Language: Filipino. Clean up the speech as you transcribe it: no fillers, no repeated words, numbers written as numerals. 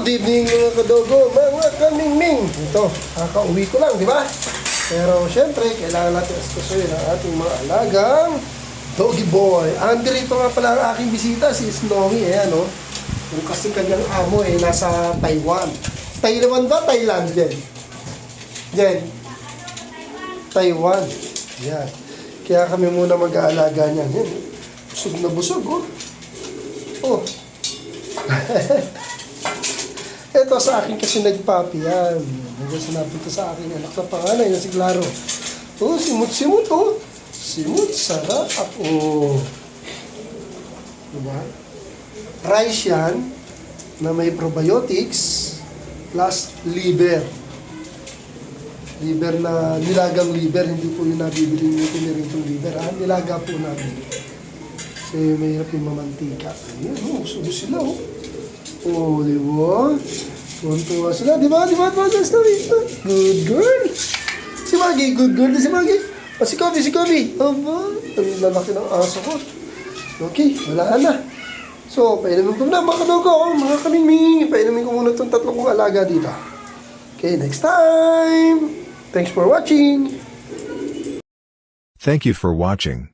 Good evening mga kadogo, mga kamingming. Ito, kakauwi ko lang, di ba? Pero syempre, kailangan natin askasuhin ang ating mga alagang doggy boy. Andrito nga pala ang aking bisita, si Snowy. Ayan, no? Yung kasi kanyang amo nasa Taiwan. Taiwan ba? Thailand, Jen? Jen? Taiwan. Yan. Kaya kami muna mag-aalaga niyan. Yan. Busog na busog, oh. Oh. Ito sa akin kasi nagpapi yan. Sinabi ko sa akin anak na panganay na si Claro. Oh, simut-simut, oh. Simut, sarap. Oh. Diba? Rice yan na may probiotics plus liver. Liver na nilagang liver, hindi po yung nabibili nyo piniritong liver. Ha? Nilaga po namin. Kasi mahirap yung mamantika. Ayan, oh, subo sila, oh. Oh, di ba? Tuwan-tuwa sila. Di ba? Di ba? Good girl. Si Maggie, good girl na si Maggie. Oh, si Kobe, si Kobe. Aba, ang lalaki ng aso ko. Okay, wala na. So, painumin ko na mga kadogo, mga kamingming. Painumin ko muna itong tatlong kong alaga dito. Okay, next time. Thanks for watching. Thank you for watching.